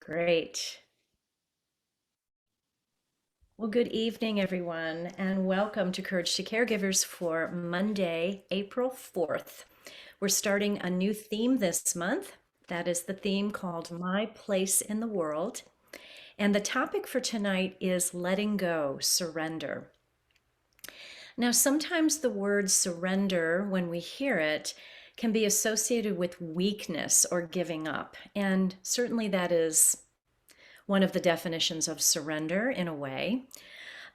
Great. Well, good evening, everyone, and welcome to Courage to Caregivers for Monday, April 4th. We're starting a new theme this month. That is the theme called My Place in the World. And the topic for tonight is letting go, surrender. Now, sometimes the word surrender, when we hear it, can be associated with weakness or giving up. And certainly that is one of the definitions of surrender in a way.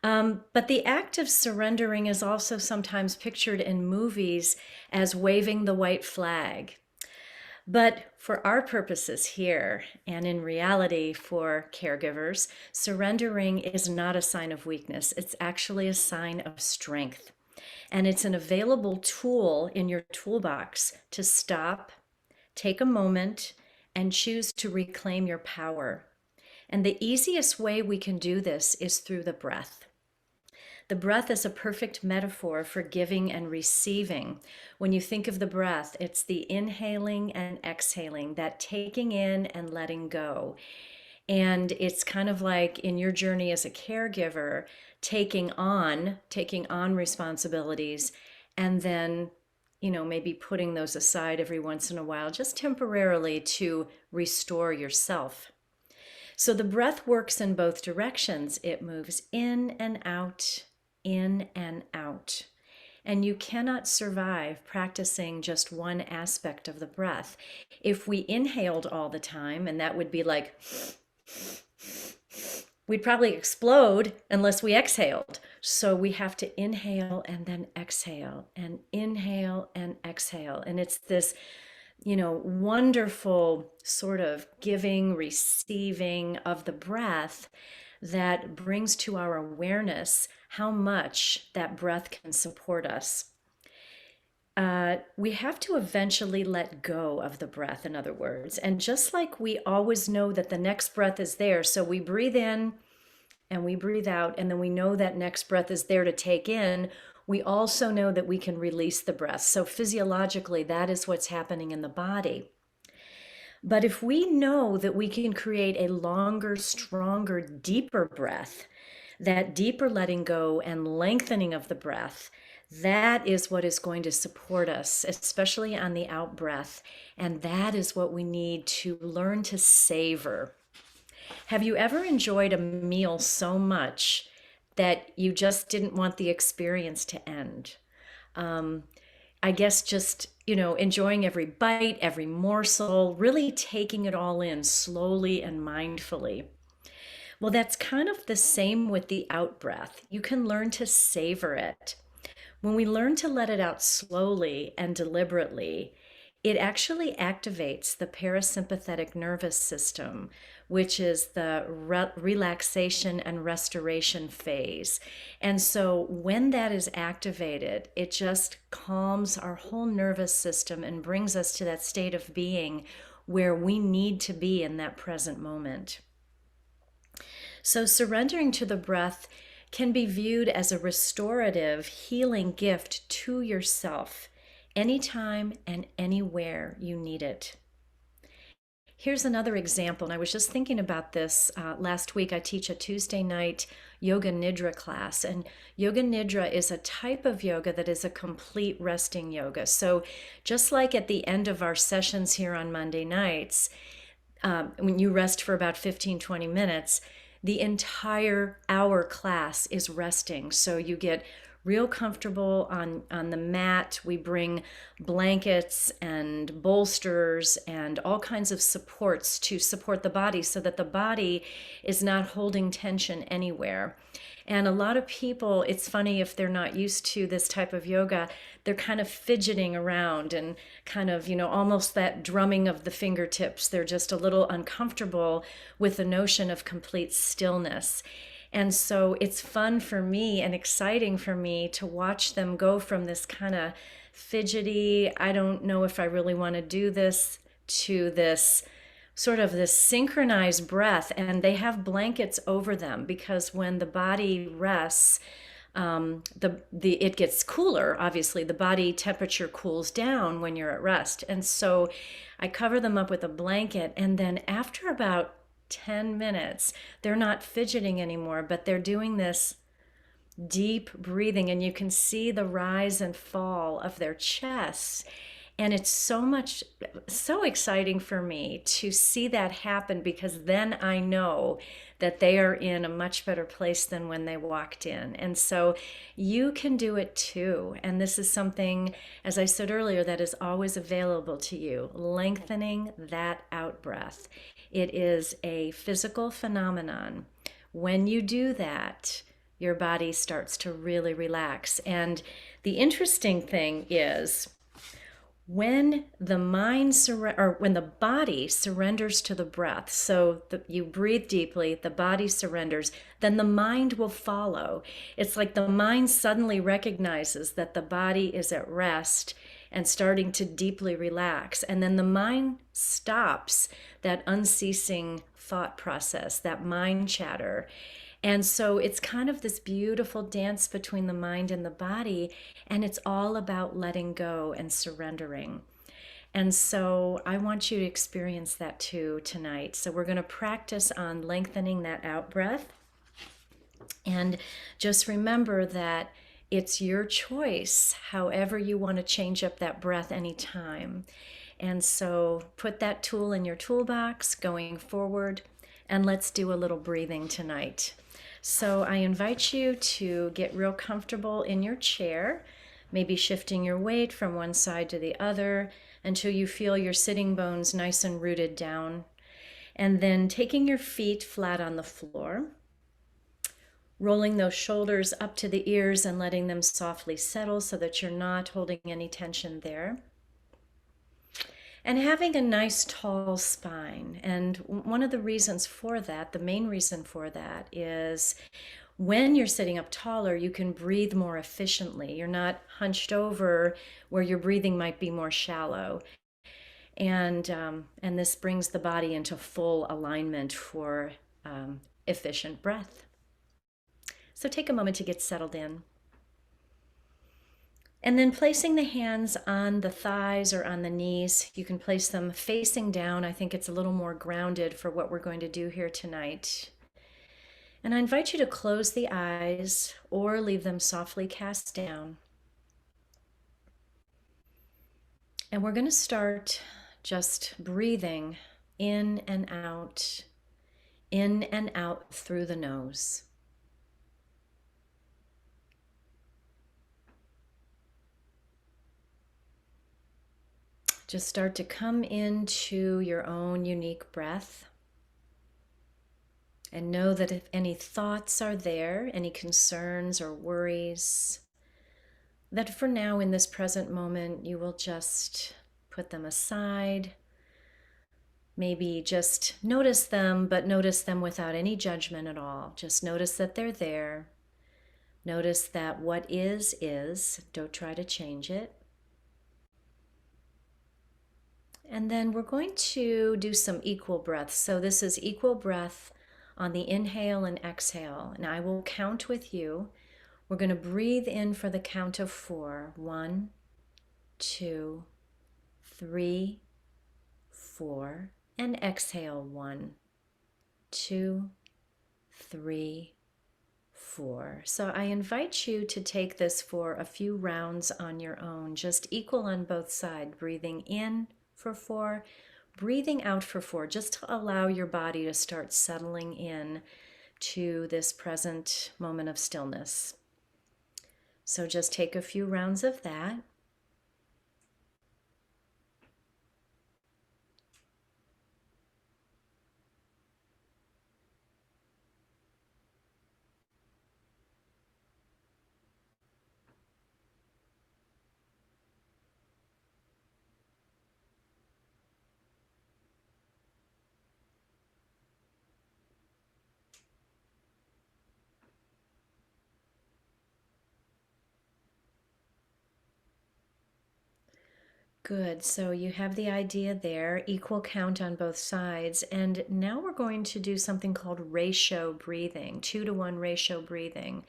But the act of surrendering is also sometimes pictured in movies as waving the white flag. But for our purposes here, and in reality for caregivers, surrendering is not a sign of weakness. It's actually a sign of strength. And it's an available tool in your toolbox to stop, take a moment, and choose to reclaim your power. And the easiest way we can do this is through the breath. The breath is a perfect metaphor for giving and receiving. When you think of the breath, it's the inhaling and exhaling, that taking in and letting go. And it's kind of like in your journey as a caregiver, taking on responsibilities and then maybe putting those aside every once in a while, just temporarily to restore yourself. So the breath works in both directions. It moves in and out, in and out. And you cannot survive practicing just one aspect of the breath. If we inhaled all the time, and that would be like, we'd probably explode unless we exhaled. So we have to inhale and then exhale, and inhale and exhale. And it's this wonderful sort of giving, receiving of the breath that brings to our awareness how much that breath can support us. We have to eventually let go of the breath, in other words. And just like we always know that the next breath is there, so we breathe in and we breathe out, and then we know that next breath is there to take in, we also know that we can release the breath. So physiologically, that is what's happening in the body. But if we know that we can create a longer, stronger, deeper breath, that deeper letting go and lengthening of the breath, that is what is going to support us, especially on the out breath. And that is what we need to learn to savor. Have you ever enjoyed a meal so much that you just didn't want the experience to end? I guess just, enjoying every bite, every morsel, really taking it all in slowly and mindfully. Well, that's kind of the same with the out breath. You can learn to savor it. When we learn to let it out slowly and deliberately, it actually activates the parasympathetic nervous system, which is the relaxation and restoration phase. And so when that is activated, it just calms our whole nervous system and brings us to that state of being where we need to be in that present moment. So surrendering to the breath can be viewed as a restorative, healing gift to yourself anytime and anywhere you need it. Here's another example, and I was just thinking about this last week. I teach a Tuesday night Yoga Nidra class, and Yoga Nidra is a type of yoga that is a complete resting yoga. So just like at the end of our sessions here on Monday nights, when you rest for about 15-20 minutes, the entire hour class is resting. So you get real comfortable on the mat. We bring blankets and bolsters and all kinds of supports to support the body so that the body is not holding tension anywhere. And a lot of people, it's funny if they're not used to this type of yoga, they're kind of fidgeting around and kind of, almost that drumming of the fingertips. They're just a little uncomfortable with the notion of complete stillness. And so it's fun for me and exciting for me to watch them go from this kind of fidgety, I don't know if I really want to do this, to this sort of this synchronized breath. And they have blankets over them because when the body rests, it gets cooler. Obviously, the body temperature cools down when you're at rest. And so I cover them up with a blanket. And then after about 10 minutes. They're not fidgeting anymore, but they're doing this deep breathing, and you can see the rise and fall of their chests. And it's so exciting for me to see that happen, because then I know that they are in a much better place than when they walked in. And so you can do it too. And this is something, as I said earlier, that is always available to you, lengthening that out breath. It is a physical phenomenon. When you do that, your body starts to really relax. And the interesting thing is, when the when the body surrenders to the breath, so you breathe deeply, the body surrenders, then the mind will follow. It's like the mind suddenly recognizes that the body is at rest and starting to deeply relax, and then the mind stops that unceasing thought process, that mind chatter. And so it's kind of this beautiful dance between the mind and the body, and it's all about letting go and surrendering. And so I want you to experience that too tonight. So we're going to practice on lengthening that out breath. And just remember that it's your choice, however you want to change up that breath anytime. And so put that tool in your toolbox going forward, and let's do a little breathing tonight. So I invite you to get real comfortable in your chair, maybe shifting your weight from one side to the other until you feel your sitting bones nice and rooted down. And then taking your feet flat on the floor, rolling those shoulders up to the ears and letting them softly settle so that you're not holding any tension there. And having a nice tall spine. And one of the reasons for that, the main reason for that, is when you're sitting up taller, you can breathe more efficiently. You're not hunched over where your breathing might be more shallow. And this brings the body into full alignment for efficient breath. So take a moment to get settled in. And then placing the hands on the thighs or on the knees, you can place them facing down. I think it's a little more grounded for what we're going to do here tonight. And I invite you to close the eyes or leave them softly cast down. And we're going to start just breathing in and out through the nose. Just start to come into your own unique breath. And know that if any thoughts are there, any concerns or worries, that for now in this present moment, you will just put them aside. Maybe just notice them, but notice them without any judgment at all. Just notice that they're there. Notice that what is. Don't try to change it. And then we're going to do some equal breaths. So this is equal breath on the inhale and exhale. And I will count with you. We're going to breathe in for the count of 4. 1, 2, 3, 4. And exhale. 1, 2, 3, 4. So I invite you to take this for a few rounds on your own, just equal on both sides, breathing in for 4, breathing out for 4, just to allow your body to start settling in to this present moment of stillness. So just take a few rounds of that. Good, so you have the idea there, equal count on both sides. And now we're going to do something called ratio breathing, 2-to-1 ratio breathing,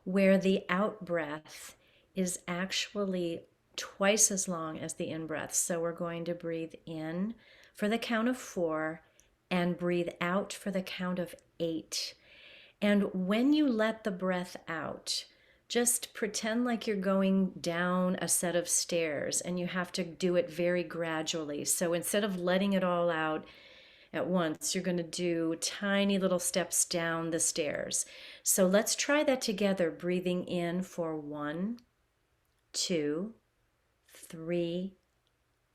where the out breath is actually twice as long as the in breath. So we're going to breathe in for the count of 4 and breathe out for the count of 8. And when you let the breath out, just pretend like you're going down a set of stairs and you have to do it very gradually. So instead of letting it all out at once, you're going to do tiny little steps down the stairs. So let's try that together, breathing in for 1, 2, 3,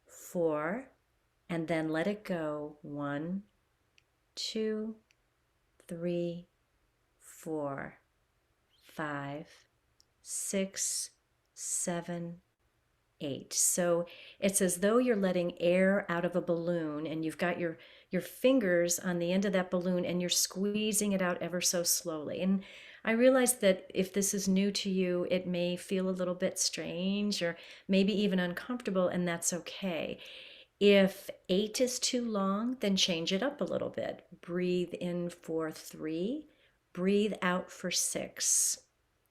4, and then let it go. 1, 2, 3, 4, 5, 6, 7, 8. So it's as though you're letting air out of a balloon and you've got your fingers on the end of that balloon and you're squeezing it out ever so slowly. And I realize that if this is new to you, it may feel a little bit strange or maybe even uncomfortable, and that's okay. If 8 is too long, then change it up a little bit. Breathe in for 3, breathe out for 6.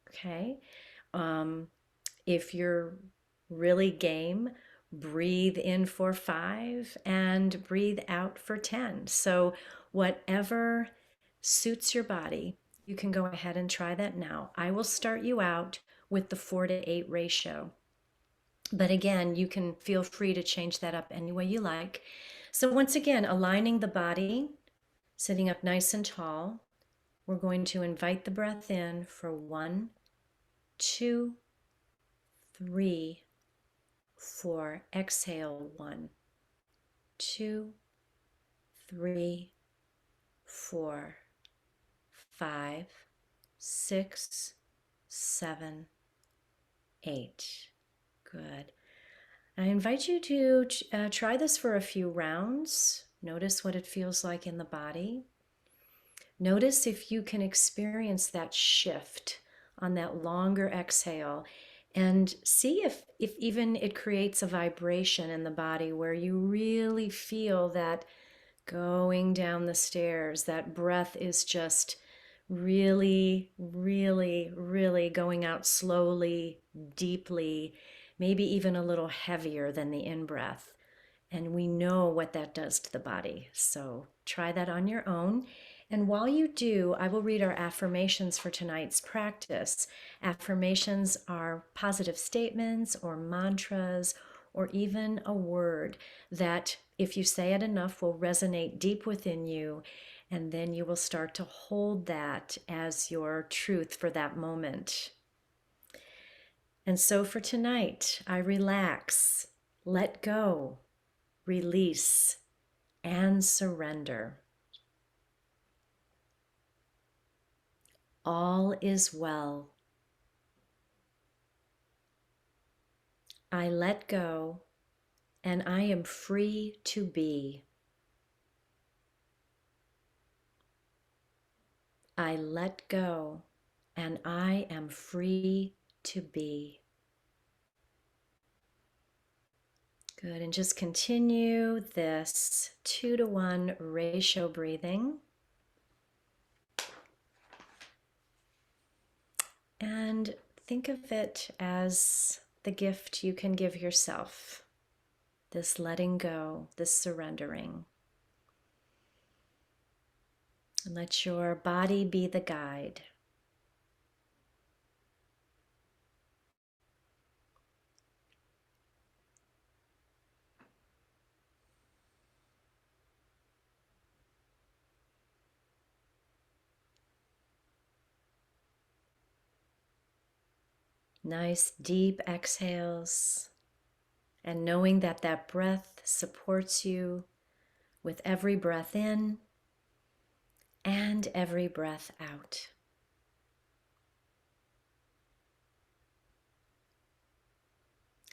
Okay? If you're really game, breathe in for 5 and breathe out for 10. So, whatever suits your body, you can go ahead and try that now. I will start you out with the 4-to-8 ratio. But again, you can feel free to change that up any way you like. So, once again, aligning the body, sitting up nice and tall, we're going to invite the breath in for 1, 2, 3, 4. Exhale. 1, 2, 3, 4, 5, 6, 7, 8. Good. I invite you to try this for a few rounds. Notice what it feels like in the body. Notice if you can experience that shift on that longer exhale, and see if even it creates a vibration in the body where you really feel that going down the stairs, that breath is just really, really, really going out slowly, deeply, maybe even a little heavier than the in-breath. And we know what that does to the body. So try that on your own. And while you do, I will read our affirmations for tonight's practice. Affirmations are positive statements or mantras or even a word that, if you say it enough, will resonate deep within you. And then you will start to hold that as your truth for that moment. And so for tonight, I relax, let go, release, and surrender. All is well. I let go, and I am free to be. I let go, and I am free to be. Good, and just continue this 2-to-1 ratio breathing. And think of it as the gift you can give yourself, this letting go, this surrendering. And let your body be the guide. Nice deep exhales, and knowing that that breath supports you with every breath in and every breath out.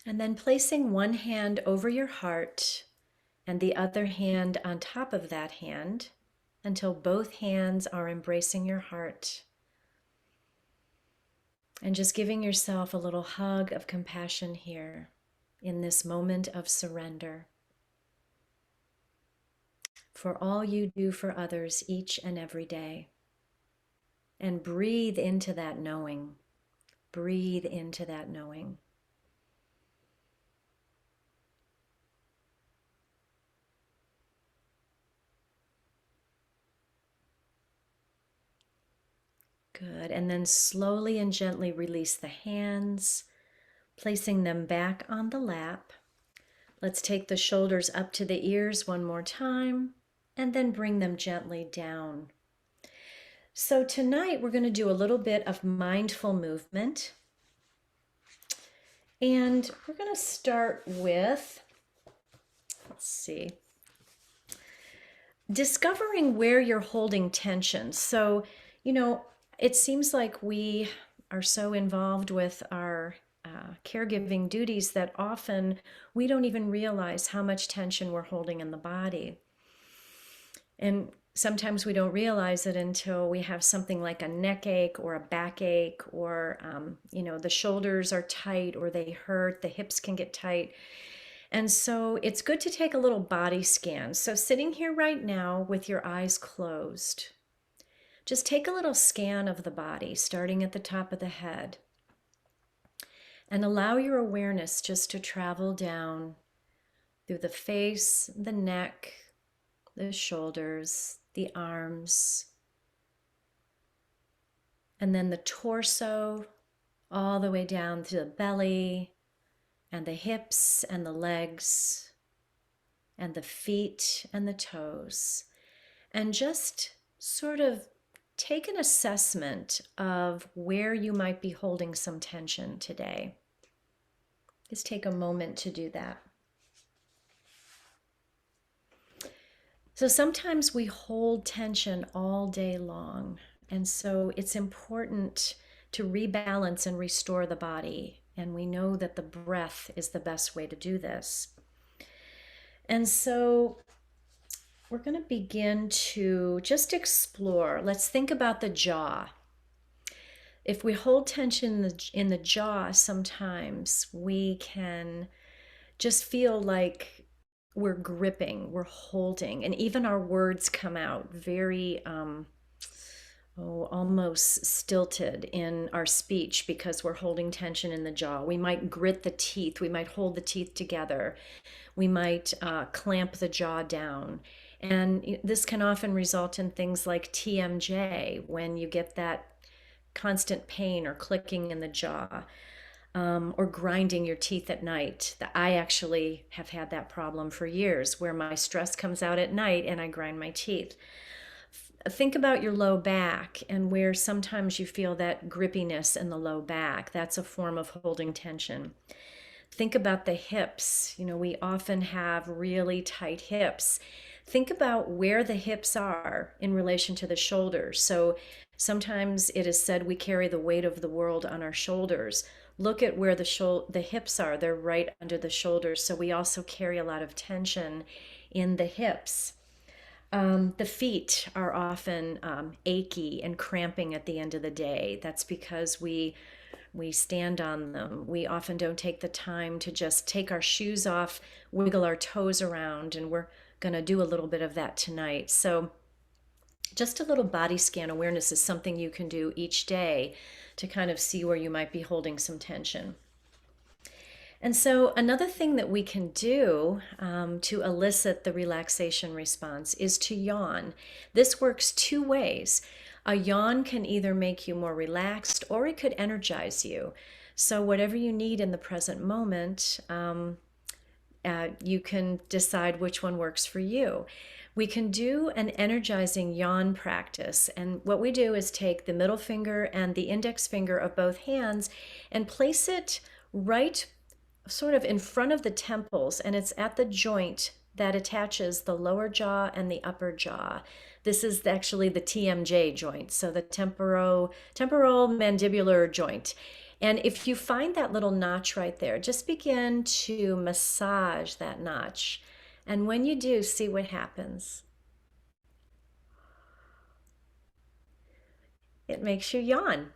And then placing one hand over your heart and the other hand on top of that hand until both hands are embracing your heart. And just giving yourself a little hug of compassion here in this moment of surrender for all you do for others each and every day. And breathe into that knowing. Breathe into that knowing. Good. And then slowly and gently release the hands, placing them back on the lap. Let's take the shoulders up to the ears one more time, and then bring them gently down. So tonight we're going to do a little bit of mindful movement. And we're going to start with, let's see, discovering where you're holding tension. So, it seems like we are so involved with our caregiving duties that often we don't even realize how much tension we're holding in the body. And sometimes we don't realize it until we have something like a neck ache or a backache, or, the shoulders are tight or they hurt, the hips can get tight. And so it's good to take a little body scan. So sitting here right now with your eyes closed, just take a little scan of the body, starting at the top of the head. And allow your awareness just to travel down through the face, the neck, the shoulders, the arms, and then the torso, all the way down to the belly, and the hips and the legs, and the feet and the toes. And just sort of take an assessment of where you might be holding some tension today. Just take a moment to do that. So sometimes we hold tension all day long, and so it's important to rebalance and restore the body. And we know that the breath is the best way to do this. And so we're going to begin to just explore. Let's think about the jaw. If we hold tension in the jaw, sometimes we can just feel like we're gripping, we're holding, and even our words come out very almost stilted in our speech because we're holding tension in the jaw. We might grit the teeth, we might hold the teeth together, we might clamp the jaw down. And this can often result in things like TMJ, when you get that constant pain or clicking in the jaw, or grinding your teeth at night. I actually have had that problem for years, where my stress comes out at night and I grind my teeth. Think about your low back, and where sometimes you feel that grippiness in the low back. That's a form of holding tension. Think about the hips. We often have really tight hips. Think about where the hips are in relation to the shoulders. So sometimes it is said we carry the weight of the world on our shoulders. Look at where the hips are. They're right under the shoulders. So we also carry a lot of tension in the hips. The feet are often achy and cramping at the end of the day. That's because we stand on them. We often don't take the time to just take our shoes off, wiggle our toes around, and we're going to do a little bit of that tonight. So just a little body scan awareness is something you can do each day to kind of see where you might be holding some tension. And so another thing that we can do to elicit the relaxation response is to yawn. This works two ways. A yawn can either make you more relaxed or it could energize you. So whatever you need in the present moment, you can decide which one works for you. We can do an energizing yawn practice. And what we do is take the middle finger and the index finger of both hands and place it right sort of in front of the temples, and it's at the joint that attaches the lower jaw and the upper jaw. This is actually the TMJ joint, so the temporal mandibular joint. And if you find that little notch right there, just begin to massage that notch. And when you do, see what happens. It makes you yawn.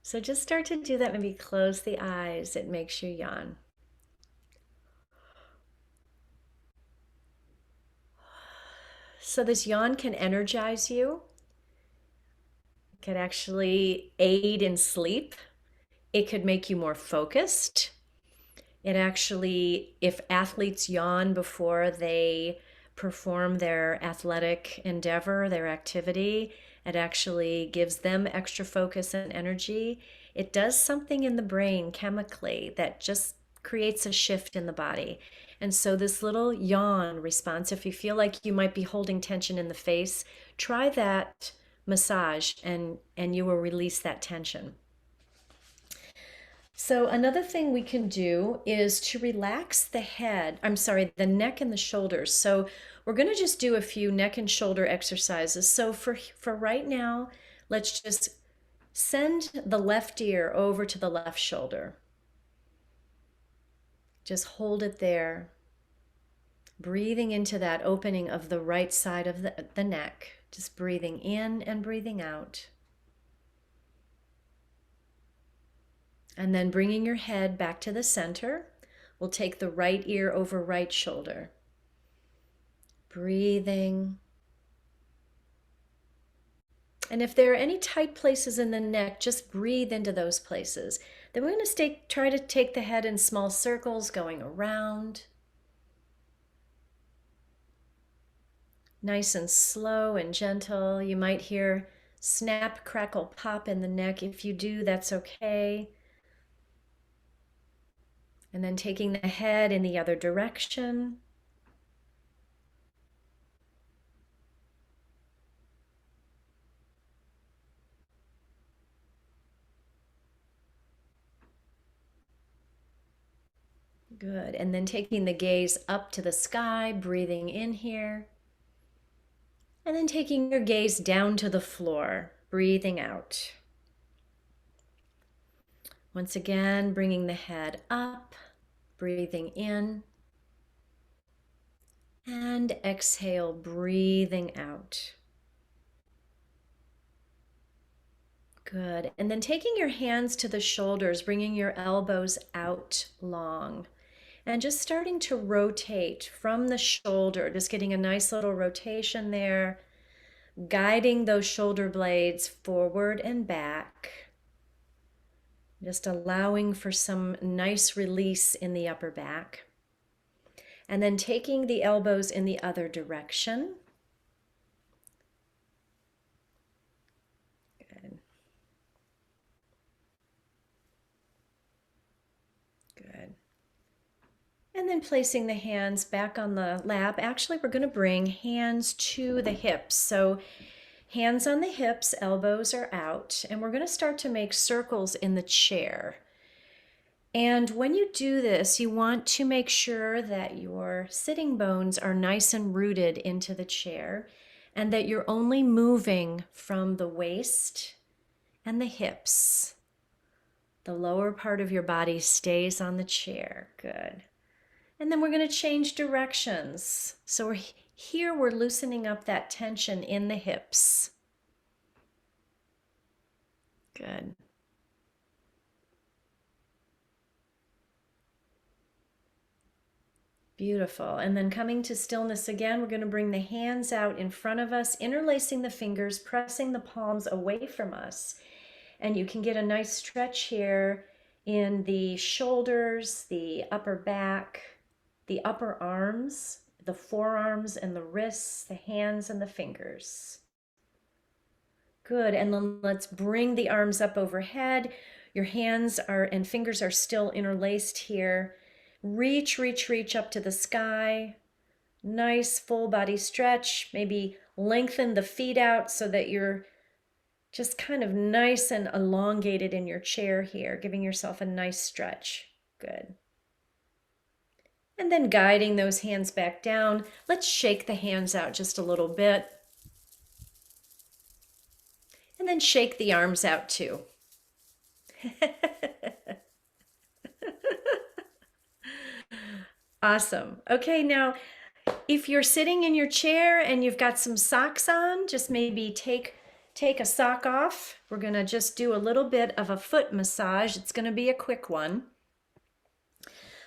So just start to do that. Maybe close the eyes. It makes you yawn. So this yawn can energize you. It could actually aid in sleep. It could make you more focused. It actually, if athletes yawn before they perform their athletic endeavor, their activity. It actually gives them extra focus and energy. It does something in the brain chemically that just creates a shift in the body. And so this little yawn response, if you feel like you might be holding tension in the face, try that massage and you will release that tension. So another thing we can do is to relax the head, I'm sorry, the neck and the shoulders. So we're going to just do a few neck and shoulder exercises. So for right now, let's just send the left ear over to the left shoulder. Just hold it there. Breathing into that opening of the right side of the neck. Just breathing in and breathing out. And then bringing your head back to the center. We'll take the right ear over right shoulder. Breathing. And if there are any tight places in the neck, just breathe into those places. Then we're going to try to take the head in small circles going around. Nice and slow and gentle. You might hear snap, crackle, pop in the neck. If you do, that's okay. And then taking the head in the other direction. Good. And then taking the gaze up to the sky, breathing in here. And then taking your gaze down to the floor, breathing out. Once again, bringing the head up, breathing in. And exhale, breathing out. Good. And then taking your hands to the shoulders, bringing your elbows out long. And just starting to rotate from the shoulder, just getting a nice little rotation there, guiding those shoulder blades forward and back. Just allowing for some nice release in the upper back. And then taking the elbows in the other direction. Good. Good. And then placing the hands back on the lap. Actually, we're going to bring hands to the hips. So hands on the hips, elbows are out. And we're going to start to make circles in the chair. And when you do this, you want to make sure that your sitting bones are nice and rooted into the chair and that you're only moving from the waist and the hips. The lower part of your body stays on the chair. Good. And then we're going to change directions. So we're loosening up that tension in the hips. Good. Beautiful. And then coming to stillness again, we're going to bring the hands out in front of us, interlacing the fingers, pressing the palms away from us. And you can get a nice stretch here in the shoulders, the upper back, the upper arms, the forearms and the wrists, the hands and the fingers. Good. And then let's bring the arms up overhead. Your hands and fingers are still interlaced here. Reach, reach, reach up to the sky. Nice full body stretch. Maybe lengthen the feet out so that you're just kind of nice and elongated in your chair here, giving yourself a nice stretch. Good. And then guiding those hands back down. Let's shake the hands out just a little bit. And then shake the arms out too. Awesome. Okay, now if you're sitting in your chair and you've got some socks on, just maybe take a sock off. We're going to just do a little bit of a foot massage. It's going to be a quick one.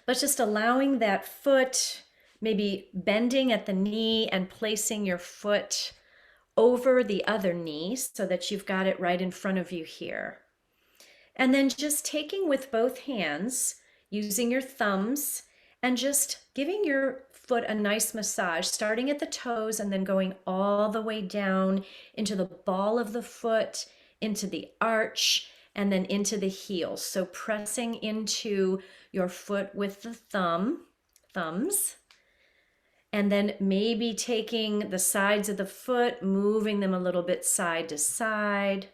But just allowing that foot, maybe bending at the knee and placing your foot over the other knee so that you've got it right in front of you here. And then just taking with both hands, using your thumbs, and just giving your foot a nice massage, starting at the toes and then going all the way down into the ball of the foot, into the arch, and then into the heel. So pressing into your foot with the thumbs, and then maybe taking the sides of the foot, moving them a little bit side to side.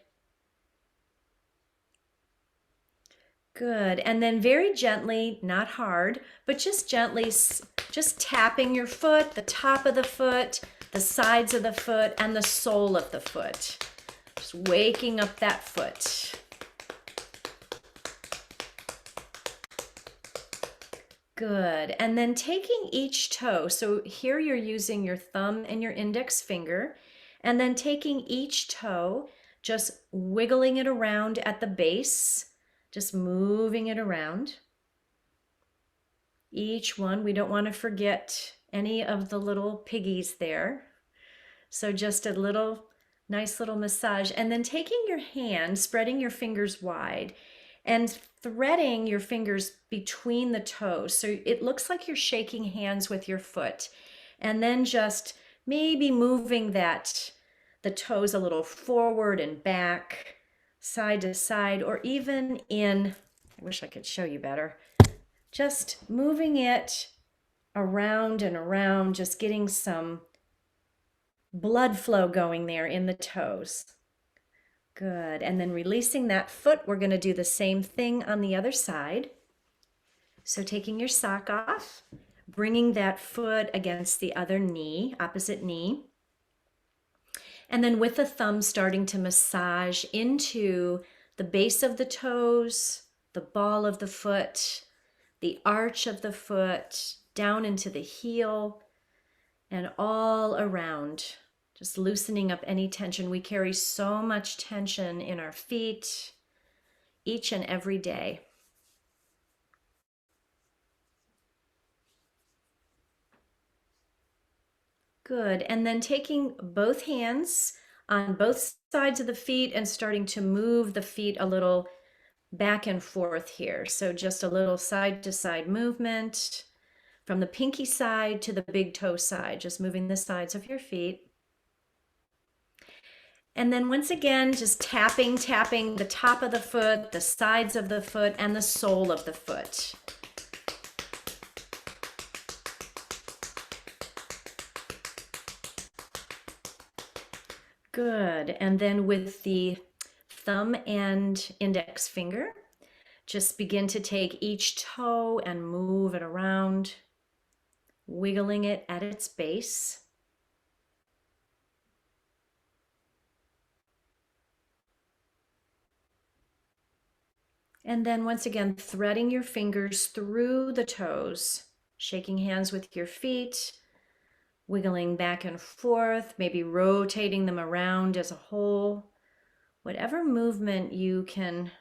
Good. And then very gently, not hard, but just gently, just tapping your foot, the top of the foot, the sides of the foot, and the sole of the foot. Just waking up that foot. Good. And then taking each toe. So here you're using your thumb and your index finger, and then taking each toe, just wiggling it around at the base, just moving it around. Each one, we don't want to forget any of the little piggies there. So just a little, nice little massage. And then taking your hand, spreading your fingers wide, and threading your fingers between the toes. So it looks like you're shaking hands with your foot. And then just maybe moving the toes a little forward and back, side to side, or even in, I wish I could show you better, just moving it around and around, just getting some blood flow going there in the toes. Good. And then releasing that foot, we're going to do the same thing on the other side. So taking your sock off, bringing that foot against the other knee, opposite knee. And then with the thumb starting to massage into the base of the toes, the ball of the foot, the arch of the foot, down into the heel, and all around. Just loosening up any tension. We carry so much tension in our feet each and every day. Good. And then taking both hands on both sides of the feet and starting to move the feet a little back and forth here. So just a little side to side movement from the pinky side to the big toe side, just moving the sides of your feet. And then once again, just tapping the top of the foot, the sides of the foot, and the sole of the foot. Good. And then with the thumb and index finger, just begin to take each toe and move it around, wiggling it at its base. And then once again, threading your fingers through the toes, shaking hands with your feet, wiggling back and forth, maybe rotating them around as a whole. Whatever movement you can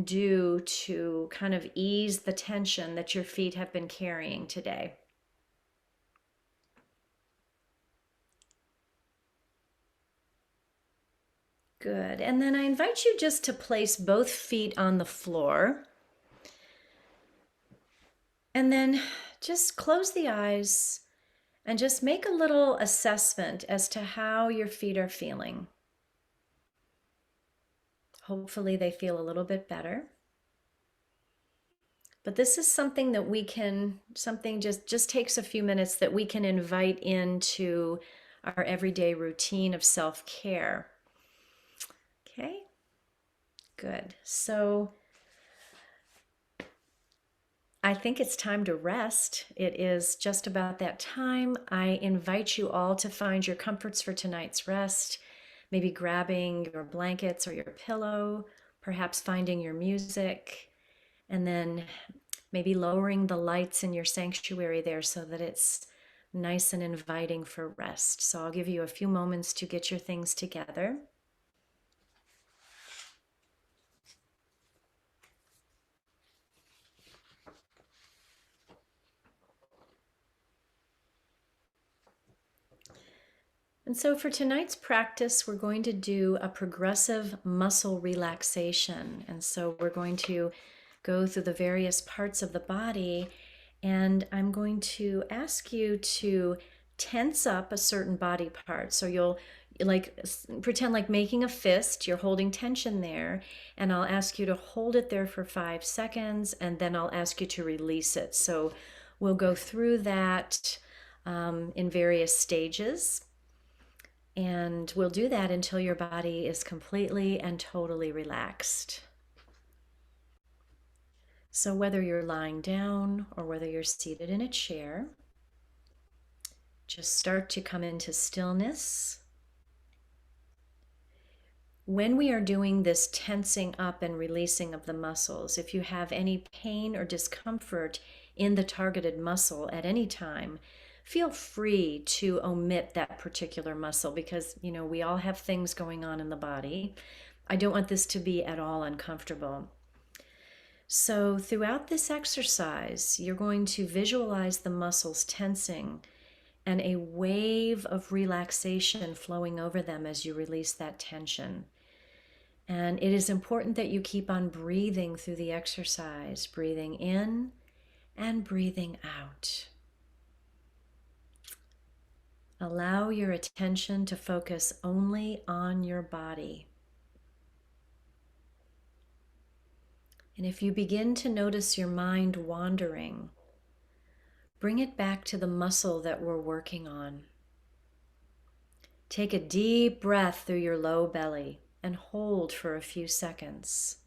do to kind of ease the tension that your feet have been carrying today. Good. And then I invite you just to place both feet on the floor. And then just close the eyes and just make a little assessment as to how your feet are feeling. Hopefully they feel a little bit better. But this is something that we can, just takes a few minutes that we can invite into our everyday routine of self-care. Okay, good. So I think it's time to rest. It is just about that time. I invite you all to find your comforts for tonight's rest, maybe grabbing your blankets or your pillow, perhaps finding your music, and then maybe lowering the lights in your sanctuary there so that it's nice and inviting for rest. So I'll give you a few moments to get your things together. And so for tonight's practice, we're going to do a progressive muscle relaxation. And so we're going to go through the various parts of the body And I'm going to ask you to tense up a certain body part. So you'll pretend like making a fist, you're holding tension there, and I'll ask you to hold it there for 5 seconds, and then I'll ask you to release it. So we'll go through that in various stages, and we'll do that until your body is completely and totally relaxed. So whether you're lying down or whether you're seated in a chair, just start to come into stillness. When we are doing this tensing up and releasing of the muscles, if you have any pain or discomfort in the targeted muscle at any time, feel free to omit that particular muscle because, we all have things going on in the body. I don't want this to be at all uncomfortable. So throughout this exercise, you're going to visualize the muscles tensing and a wave of relaxation flowing over them as you release that tension. And it is important that you keep on breathing through the exercise, breathing in and breathing out. Allow your attention to focus only on your body. And if you begin to notice your mind wandering, bring it back to the muscle that we're working on. Take a deep breath through your low belly and hold for a few seconds.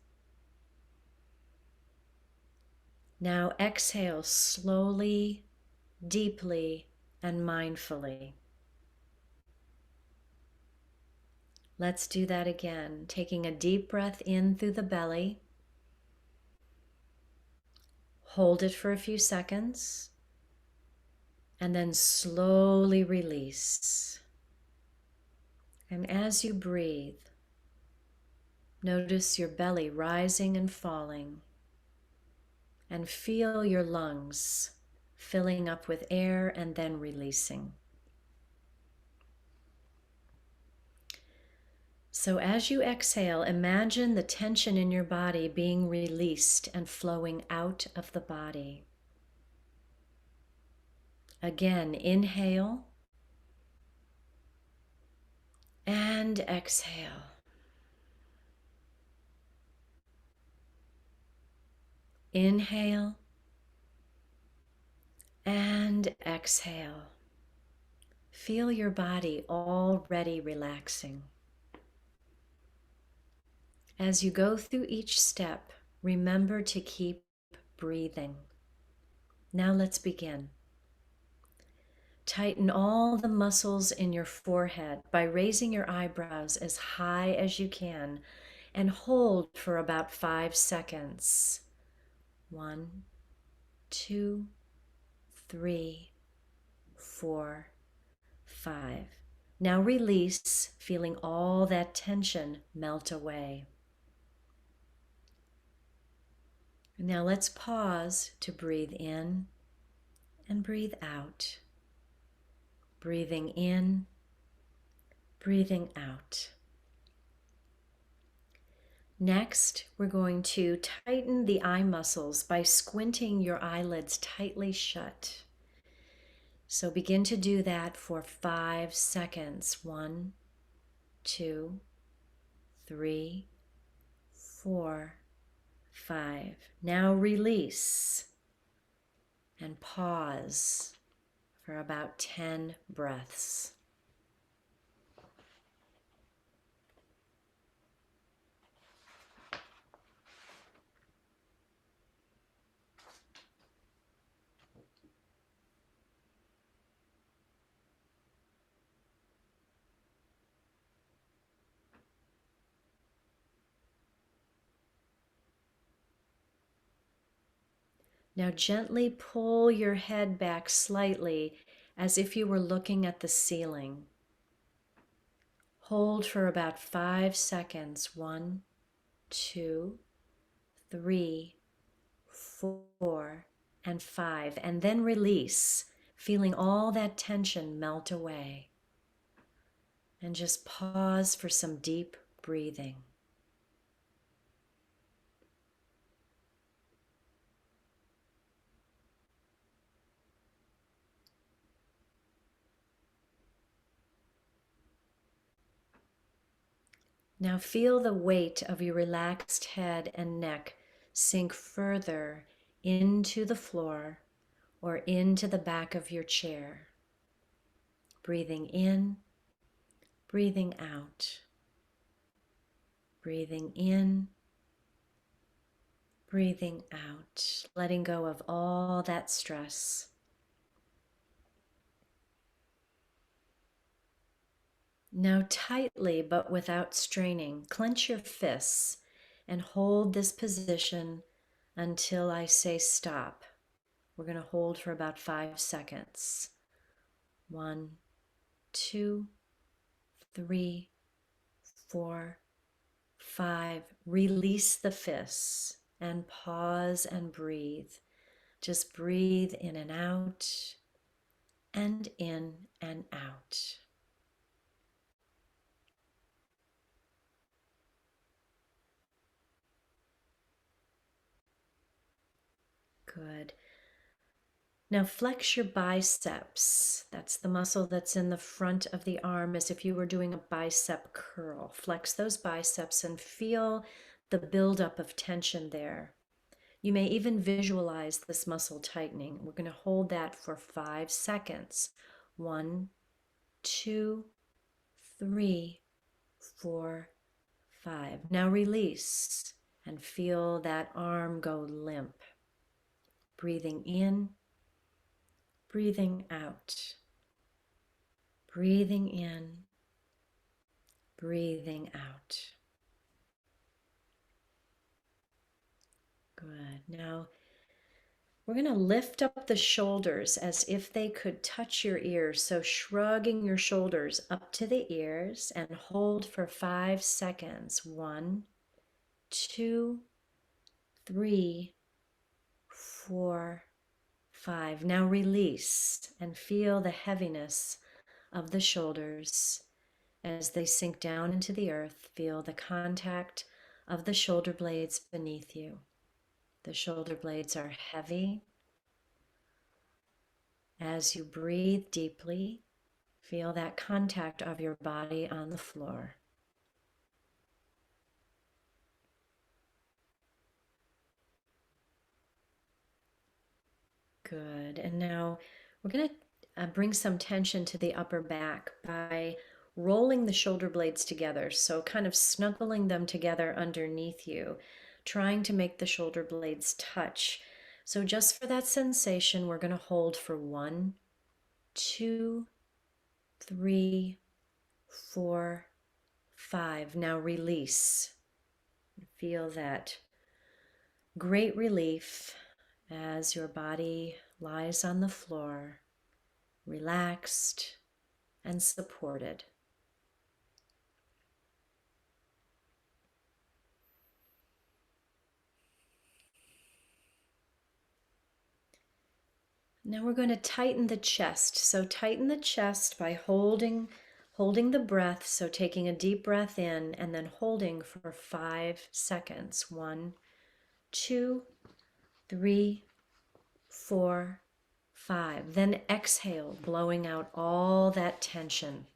Now exhale slowly, deeply, and mindfully. Let's do that again, taking a deep breath in through the belly. Hold it for a few seconds, and then slowly release. And as you breathe, notice your belly rising and falling, and feel your lungs filling up with air and then releasing. So as you exhale, imagine the tension in your body being released and flowing out of the body. Again, inhale and exhale. Inhale and exhale. Feel your body already relaxing. As you go through each step, remember to keep breathing. Now let's begin. Tighten all the muscles in your forehead by raising your eyebrows as high as you can and hold for about 5 seconds. 1, 2, 3, 4, 5. Now release, feeling all that tension melt away. Now let's pause to breathe in and breathe out. Breathing in, breathing out. Next, we're going to tighten the eye muscles by squinting your eyelids tightly shut. So begin to do that for 5 seconds. 1, 2, 3, 4, 5. Now release and pause for about 10 breaths. Now gently pull your head back slightly as if you were looking at the ceiling. Hold for about 5 seconds. 1, 2, 3, 4, and 5. And then release, feeling all that tension melt away. And just pause for some deep breathing. Now feel the weight of your relaxed head and neck sink further into the floor or into the back of your chair. Breathing in, breathing out. Breathing in, breathing out. Letting go of all that stress. Now tightly but without straining, clench your fists and hold this position until I say stop. We're going to hold for about 5 seconds. 1, 2, 3, 4, 5. Release the fists and pause and breathe. Just breathe in and out, and in and out. Good. Now flex your biceps. That's the muscle that's in the front of the arm, as if you were doing a bicep curl. Flex those biceps and feel the buildup of tension there. You may even visualize this muscle tightening. We're going to hold that for 5 seconds. 1, 2, 3, 4, 5. Now release and feel that arm go limp. Breathing in, breathing out. Breathing in, breathing out. Good. Now we're going to lift up the shoulders as if they could touch your ears. So shrugging your shoulders up to the ears and hold for 5 seconds. 1, 2, 3, 4, 5. Now release and feel the heaviness of the shoulders as they sink down into the earth. Feel the contact of the shoulder blades beneath you. The shoulder blades are heavy. As you breathe deeply, feel that contact of your body on the floor. Good. And now we're going to bring some tension to the upper back by rolling the shoulder blades together. So kind of snuggling them together underneath you, trying to make the shoulder blades touch. So just for that sensation, we're going to hold for 1, 2, 3, 4, 5. Now release. Feel that great relief as your body lies on the floor, relaxed and supported. Now we're going to tighten the chest. So tighten the chest by holding the breath. So taking a deep breath in and then holding for 5 seconds. 1, 2, 3, 4, 5. Then exhale, blowing out all that tension.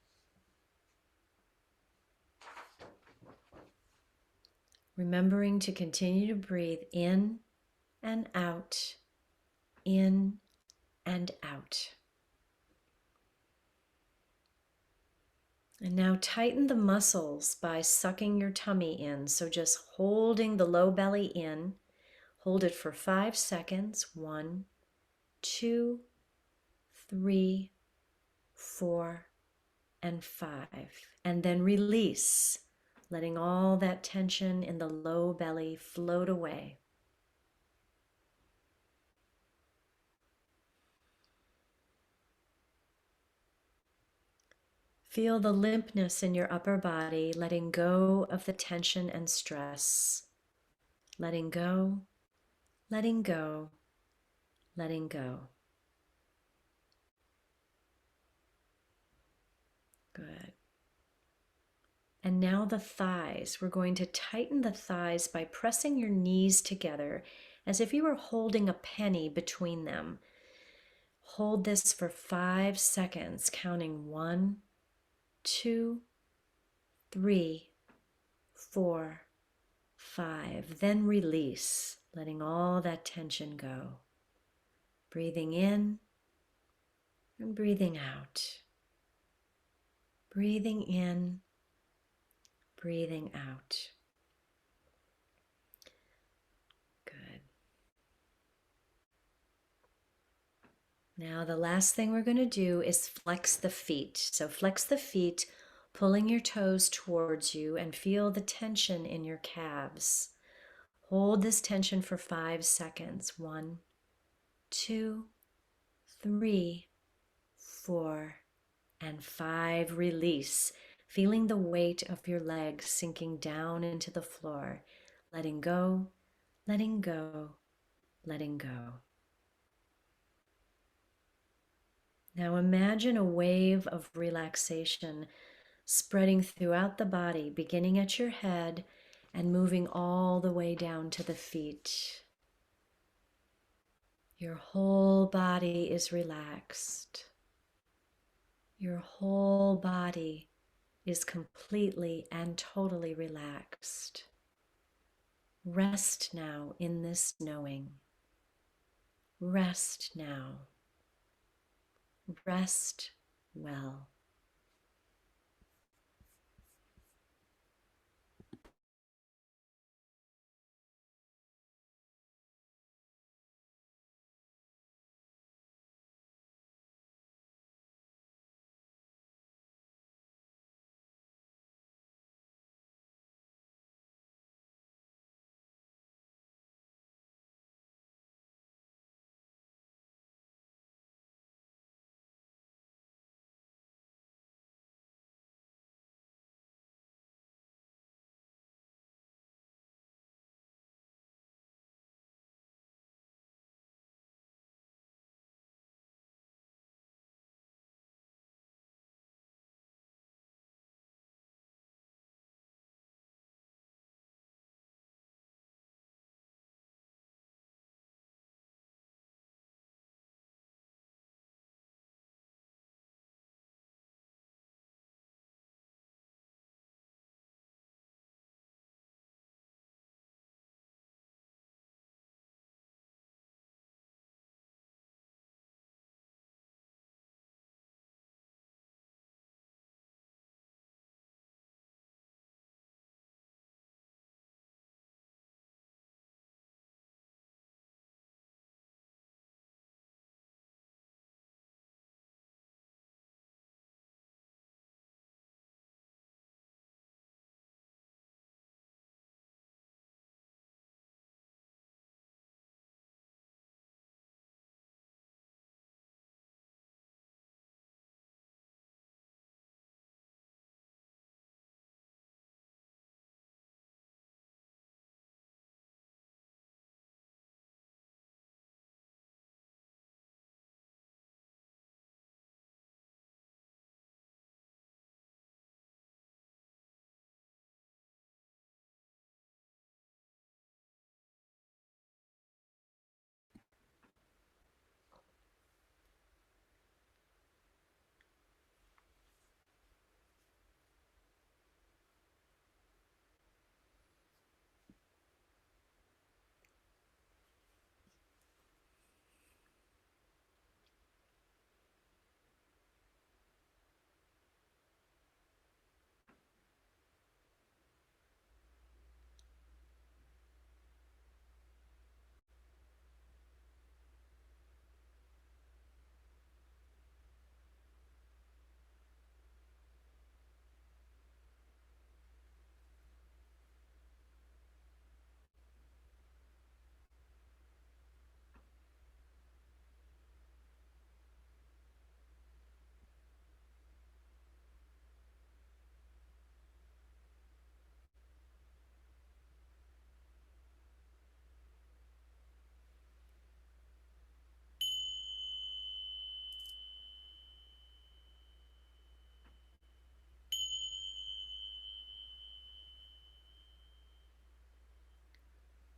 Remembering to continue to breathe in and out, in and out. And now tighten the muscles by sucking your tummy in. So just holding the low belly in. Hold it for 5 seconds. 1, 2, 3, 4, and 5. And then release, letting all that tension in the low belly float away. Feel the limpness in your upper body, letting go of the tension and stress. Letting go, letting go, letting go. Good. And now the thighs. We're going to tighten the thighs by pressing your knees together as if you were holding a penny between them. Hold this for 5 seconds, counting 1, 2, 3, 4, 5. Then release, letting all that tension go. Breathing in and breathing out. Breathing in, breathing out. Good. Now the last thing we're going to do is flex the feet. So flex the feet, pulling your toes towards you, and feel the tension in your calves. Hold this tension for 5 seconds. 1, 2, 3, 4, and 5. Release, feeling the weight of your legs sinking down into the floor. Letting go, letting go, letting go. Now imagine a wave of relaxation spreading throughout the body, beginning at your head and moving all the way down to the feet. Your whole body is relaxed. Your whole body is completely and totally relaxed. Rest now in this knowing. Rest now. Rest well.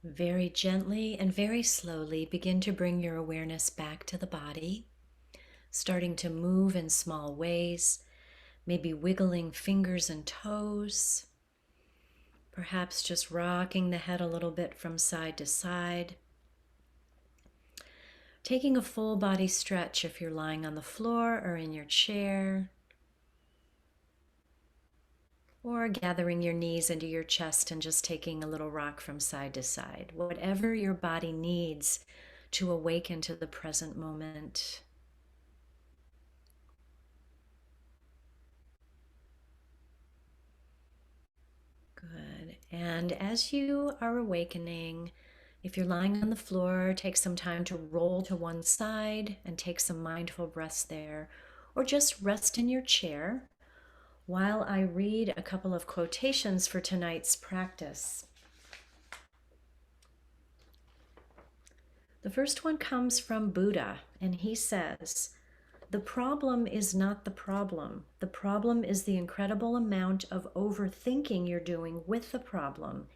Very gently and very slowly begin to bring your awareness back to the body, starting to move in small ways, maybe wiggling fingers and toes, Perhaps just rocking the head a little bit from side to side. Taking a full body stretch if you're lying on the floor or in your chair. Or gathering your knees into your chest and just taking a little rock from side to side. Whatever your body needs to awaken to the present moment. Good. And as you are awakening, if you're lying on the floor, take some time to roll to one side and take some mindful breaths there, or just rest in your chair while I read a couple of quotations for tonight's practice. The first one comes from Buddha, and he says, "The problem is not the problem. The problem is the incredible amount of overthinking you're doing with the problem.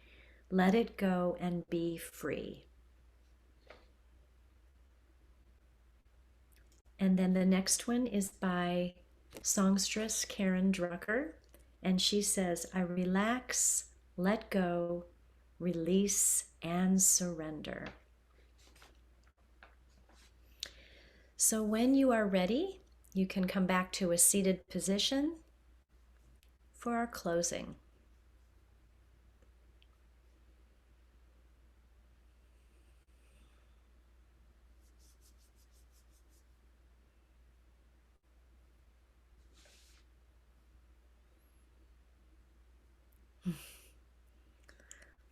Let it go and be free." And then the next one is by songstress Karen Drucker, and she says, "I relax, let go, release, and surrender." So when you are ready, you can come back to a seated position for our closing.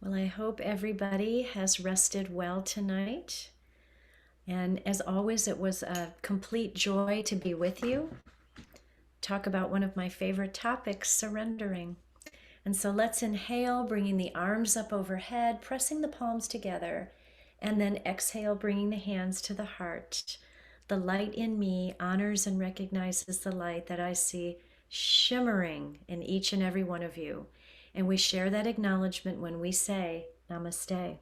Well, I hope everybody has rested well tonight. And as always, it was a complete joy to be with you. Talk about one of my favorite topics, surrendering. And so let's inhale, bringing the arms up overhead, pressing the palms together, and then exhale, bringing the hands to the heart. The light in me honors and recognizes the light that I see shimmering in each and every one of you. And we share that acknowledgement when we say, Namaste.